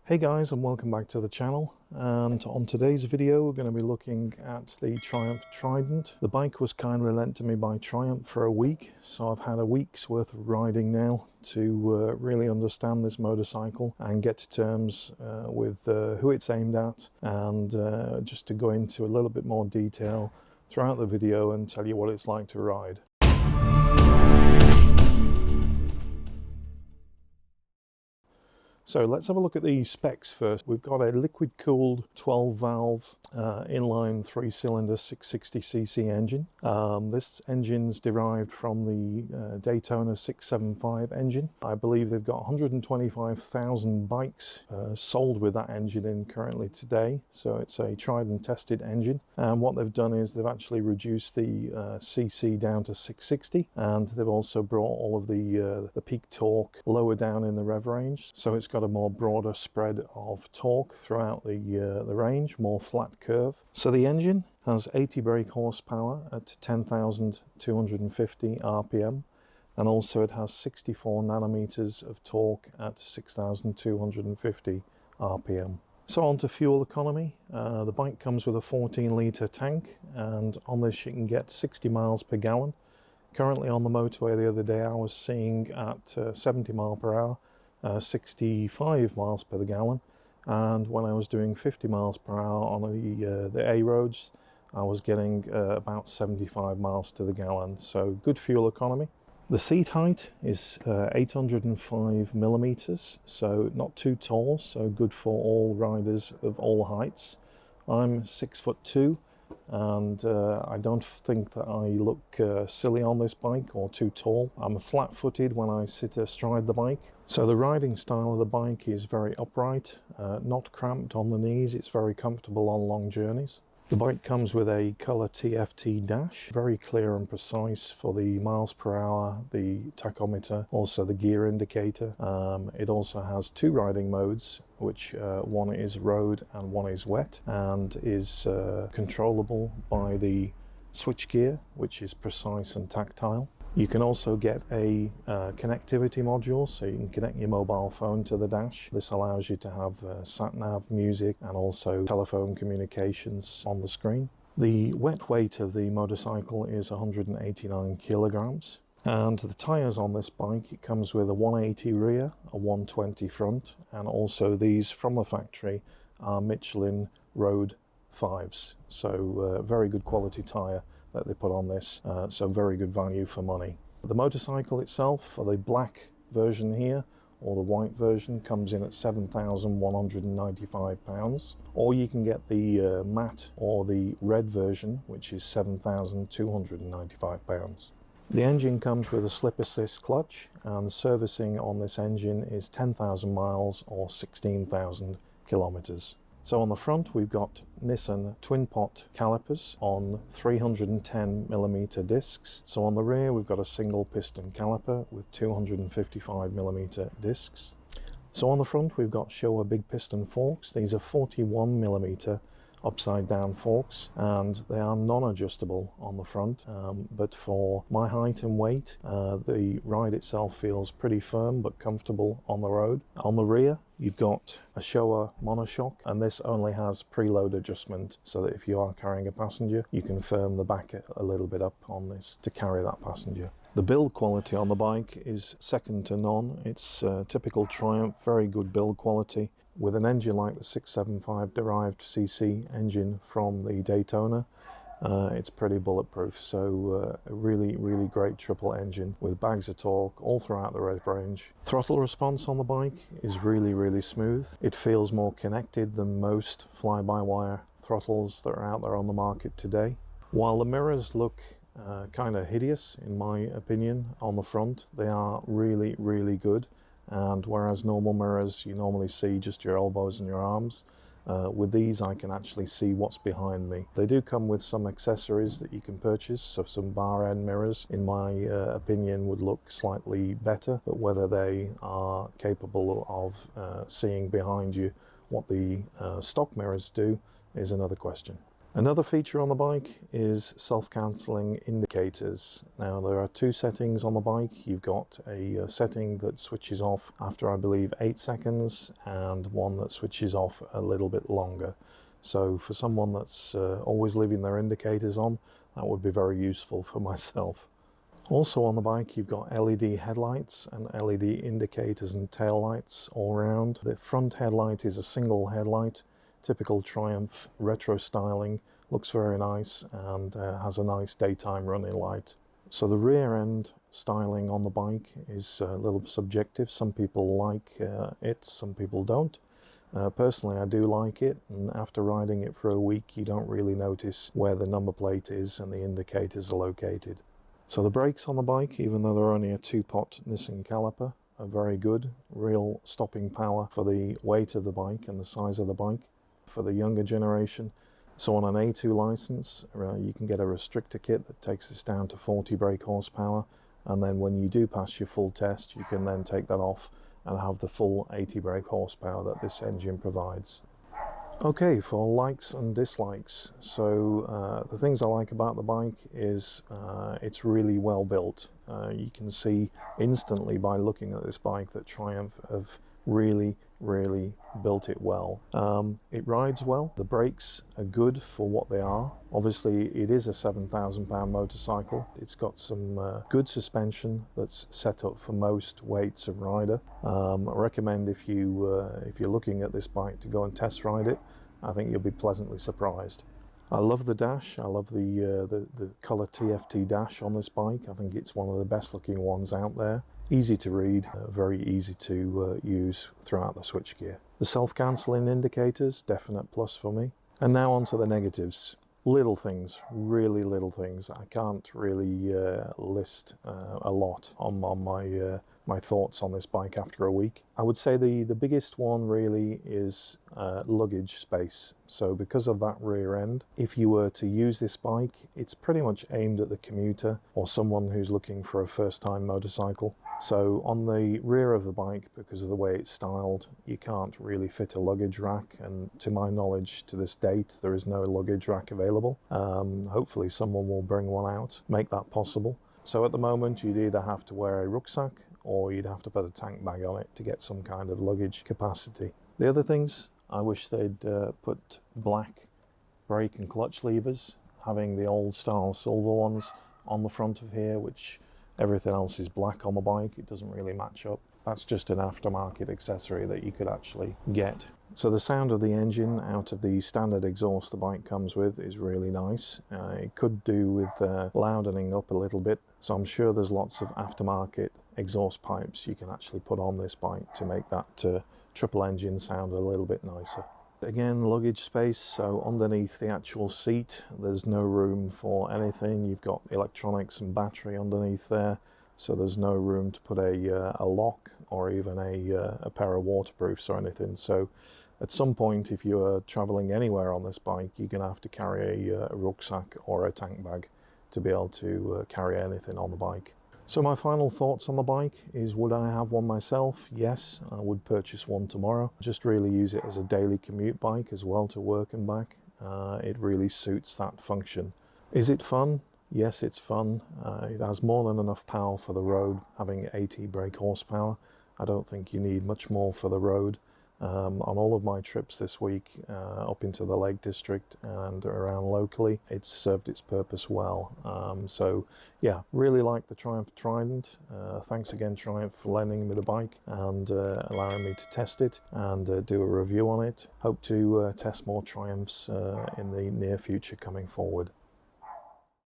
Hey guys, and welcome back to the channel. And on today's video we're going to be looking at the Triumph Trident. The bike was kindly lent to me by Triumph for a week, so I've had a week's worth of riding now to really understand this motorcycle and get to terms with who it's aimed at, and just to go into a little bit more detail throughout the video and tell you what it's like to ride. So let's have a look at the specs first. We've got a liquid-cooled 12-valve inline 3-cylinder 660cc engine. This engine's derived from the Daytona 675 engine. I believe they've got 125,000 bikes sold with that engine in currently today. So it's a tried and tested engine. And what they've done is they've actually reduced the cc down to 660, and they've also brought all of the peak torque lower down in the rev range. So it's got a more broader spread of torque throughout the range, more flat curve. So the engine has 80 brake horsepower at 10,250 RPM, and also it has 64 nanometers of torque at 6,250 RPM. So on to fuel economy. The bike comes with a 14-litre tank, and on this you can get 60 miles per gallon. Currently on the motorway the other day I was seeing at 70 miles per hour, 65 miles per gallon, and when I was doing 50 miles per hour on the A roads I was getting about 75 miles to the gallon. So good fuel economy. The seat height is 805 millimeters, so not too tall, so good for all riders of all heights. I'm 6'2", and I don't think that I look silly on this bike or too tall. I'm flat-footed when I sit astride the bike. So the riding style of the bike is very upright, not cramped on the knees. It's very comfortable on long journeys. The bike comes with a colour TFT dash, very clear and precise for the miles per hour, the tachometer, also the gear indicator. It also has two riding modes, which one is road and one is wet, and is controllable by the switch gear, which is precise and tactile. You can also get a connectivity module, so you can connect your mobile phone to the dash. This allows you to have sat-nav, music, and also telephone communications on the screen. The wet weight of the motorcycle is 189 kilograms. And the tyres on this bike, it comes with a 180 rear, a 120 front, and also these from the factory are Michelin Road 5s. So very good quality tyre that they put on this, so very good value for money. The motorcycle itself, for the black version here, or the white version, comes in at £7,195, or you can get the matte or the red version, which is £7,295. The engine comes with a slip assist clutch, and servicing on this engine is 10,000 miles or 16,000 kilometers. So on the front we've got Nissan twin pot calipers on 310mm discs. So on the rear we've got a single piston caliper with 255mm discs. So on the front we've got Showa big piston forks. These are 41mm upside down forks, and they are non-adjustable on the front, but for my height and weight the ride itself feels pretty firm but comfortable on the road. On the rear you've got a Showa monoshock, and this only has preload adjustment, so that if you are carrying a passenger you can firm the back a little bit up on this to carry that passenger. The build quality on the bike is second to none. It's typical Triumph, very good build quality. With an engine like the 675 derived cc engine from the Daytona, it's pretty bulletproof. So a really great triple engine with bags of torque all throughout the rev range. Throttle response on the bike is really smooth. It feels more connected than most fly-by-wire throttles that are out there on the market today. While the mirrors look kind of hideous in my opinion on the front, they are really good. And whereas normal mirrors you normally see just your elbows and your arms, with these I can actually see what's behind me. They do come with some accessories that you can purchase, so some bar end mirrors in my opinion would look slightly better, but whether they are capable of seeing behind you what the stock mirrors do is another question. Another feature on the bike is self-cancelling indicators. Now there are two settings on the bike. You've got a setting that switches off after, I believe, 8 seconds, and one that switches off a little bit longer. So for someone that's always leaving their indicators on, that would be very useful for myself. Also on the bike, you've got LED headlights and LED indicators and tail lights all around. The front headlight is a single headlight, typical Triumph retro styling, looks very nice, and has a nice daytime running light. So the rear end styling on the bike is a little subjective. Some people like it, some people don't. Personally, I do like it, and after riding it for a week, you don't really notice where the number plate is and the indicators are located. So the brakes on the bike, even though they're only a 2-pot Nissan caliper, are very good. Real stopping power for the weight of the bike and the size of the bike. For the younger generation, so on an A2 license, you can get a restrictor kit that takes this down to 40 brake horsepower, and then when you do pass your full test, you can then take that off and have the full 80 brake horsepower that this engine provides. Okay, for likes and dislikes. So the things I like about the bike is it's really well built. You can see instantly by looking at this bike that Triumph have really built it well. It rides well. The brakes are good for what they are. Obviously it is a 7,000 pound motorcycle. It's got some good suspension that's set up for most weights of rider. I recommend if you're looking at this bike to go and test ride it. I think you'll be pleasantly surprised. I love the dash. I love the colour TFT dash on this bike. I think it's one of the best looking ones out there. Easy to read, very easy to use throughout the switchgear. The self-cancelling indicators, definite plus for me. And now on to the negatives. Little things, really little things. I can't really list a lot on my thoughts on this bike after a week. I would say the biggest one really is luggage space. So because of that rear end, if you were to use this bike, it's pretty much aimed at the commuter or someone who's looking for a first-time motorcycle. So on the rear of the bike, because of the way it's styled, you can't really fit a luggage rack, and to my knowledge to this date there is no luggage rack available. Hopefully someone will bring one out, make that possible. So at the moment you'd either have to wear a rucksack or you'd have to put a tank bag on it to get some kind of luggage capacity. The other things, I wish they'd put black brake and clutch levers, having the old style silver ones on the front of here, which everything else is black on the bike. It doesn't really match up. That's just an aftermarket accessory that you could actually get. So the sound of the engine out of the standard exhaust the bike comes with is really nice. It could do with loudening up a little bit, so I'm sure there's lots of aftermarket exhaust pipes you can actually put on this bike to make that triple engine sound a little bit nicer. Again, luggage space, so underneath the actual seat there's no room for anything. You've got electronics and battery underneath there, so there's no room to put a lock or even a pair of waterproofs or anything. So at some point, if you're traveling anywhere on this bike, you're going to have to carry a rucksack or a tank bag to be able to carry anything on the bike. So my final thoughts on the bike is, would I have one myself? Yes, I would purchase one tomorrow. Just really use it as a daily commute bike as well, to work and back. It really suits that function. Is it fun? Yes, it's fun. It has more than enough power for the road, having 80 brake horsepower. I don't think you need much more for the road. On all of my trips this week up into the Lake District and around locally, it's served its purpose well. So yeah, really like the Triumph Trident. Thanks again Triumph for lending me the bike and allowing me to test it and do a review on it. Hope to test more Triumphs in the near future coming forward.